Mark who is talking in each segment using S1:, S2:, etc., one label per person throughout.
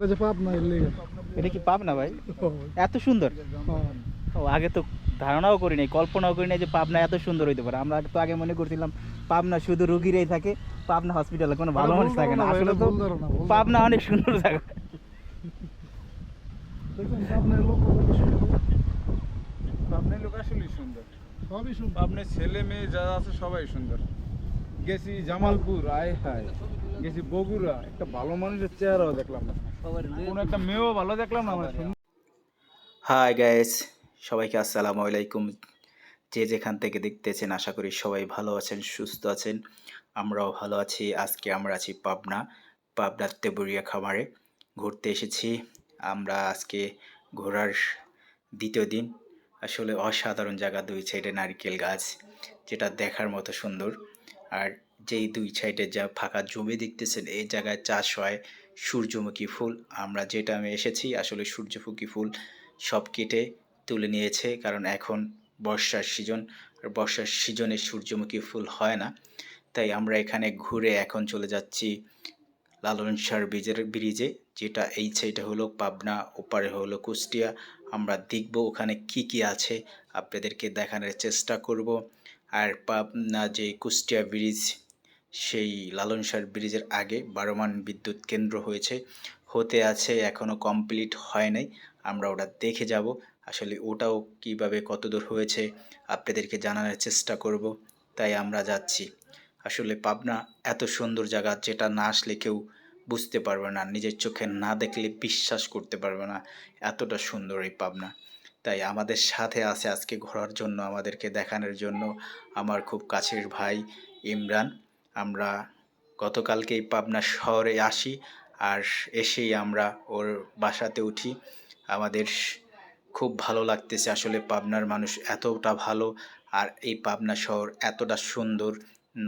S1: যে পাবনা এর লেগে।
S2: এটা কি পাবনা ভাই?
S1: ও,
S2: এত সুন্দর?
S1: হ্যাঁ।
S2: ও, আগে তো ধারণাও করি নাই, কল্পনাও করি নাই যে পাবনা এত সুন্দর হইতে পারে। আমরা তো আগে মনে করছিলাম পাবনা শুধু রুগীরাই থাকে, পাবনা হসপিটালে কোনো ভালো
S1: এটা ভুল
S2: মানুষ থাকে না।
S1: ধারণা ভাই,
S2: আসলে
S1: এটা
S2: তো
S1: ভুল ধারণা, ভুল
S2: পাবনা
S1: ধারণা।
S2: অনেক সুন্দর জায়গা।
S1: দেখছেন পাবনার লোক কত সুন্দর।
S3: পাবনার লোক আসলেই সুন্দর।
S1: সবই সুন্দর।
S3: পাবনার ছেলে মেয়ে যারা আছে সবাই সুন্দর। গেছি জামালপুর, আয় হায়, গেছি বগুড়া, একটা ভালো মানুষের চেহারাও দেখলাম না, কোনো একটা মেয়েও ভালো দেখলাম না। আমার সুন্দর।
S2: হাই গাইস, সবাইকে আসসালামু আলাইকুম। যে যেখান থেকে দেখতেছেন আশা করি সবাই ভালো আছেন, সুস্থ আছেন। আমরাও ভালো আছি। আজকে আমরা আছি পাবনার তেবুরিয়া খামারে ঘুরতে এসেছি। আমরা আজকে ঘোরার দ্বিতীয় দিন। আসলে অসাধারণ জায়গা, দুই সাইডে নারকেল গাছ, যেটা দেখার মতো সুন্দর। আর যেই দুই সাইডে যা ফাঁকা জমি দেখতেছেন, এই জায়গায় চাষ হয় সূর্যমুখী ফুল। আমরা যে টাইমে এসেছি আসলে সূর্যমুখী ফুল সব কেটে তুলে নিয়েছে, কারণ এখন বর্ষার সিজন, আর বর্ষার সিজনে সূর্যমুখী ফুল হয় না। তাই আমরা এখানে ঘুরে এখন চলে যাচ্ছি লালন শাহ ব্রিজে, যেটা এই সাইডে হলো পাবনা, ওপারে হলো কুষ্টিয়া। আমরা দেখব ওখানে কি কি আছে, আপনাদেরকে দেখানোর চেষ্টা করব। আর পাবনা যে কুষ্টিয়া ব্রিজ, সেই লালন শাহ ব্রিজের আগে বারোমান বিদ্যুৎ কেন্দ্র হতে আছে, এখনও কমপ্লিট হয় নাই। আমরা ওটা দেখে যাব, আসলে ওটাও কিভাবে কতদূর হয়েছে আপনাদেরকে জানানোর চেষ্টা করব। তাই আমরা যাচ্ছি। আসলে পাবনা এত সুন্দর জায়গা, যেটা না আসলে কেউ বুঝতে পারবে না, নিজের চোখে না দেখলে বিশ্বাস করতে পারবে না, এতটা সুন্দর এই পাবনা। তাই আমাদের সাথে আছে আজকে ঘোরার জন্য, আমাদেরকে দেখানোর জন্য আমার খুব কাছের ভাই ইমরান। আমরা গতকালকেই পাবনা শহরে আসি, আর এসেই আমরা ওর বাসাতে উঠি। আমাদের খুব ভালো লাগতেছে। আসলে পাবনার মানুষ এতটা ভালো, আর এই পাবনা শহর এতটা সুন্দর,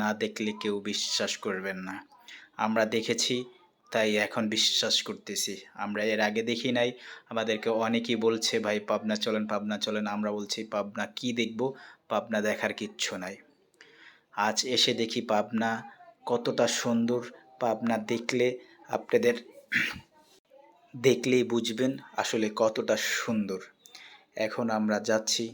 S2: না দেখলে কেউ বিশ্বাস করবেন না। আমরা দেখেছি, তাই এখন বিশ্বাস করতেছি। আমরা এর আগে দেখি নাই। আমাদেরকে অনেকেই বলছে ভাই পাবনা চলেন, পাবনা চলেন। আমরা বলছি পাবনা কি দেখব, পাবনা দেখার কিচ্ছু নাই। আজ এসে দেখি পাবনা কতটা সুন্দর। পাবনা দেখলে আপনাদের দেখলেই বুঝবেন আসলে কতটা সুন্দর। এখন আমরা যাচ্ছি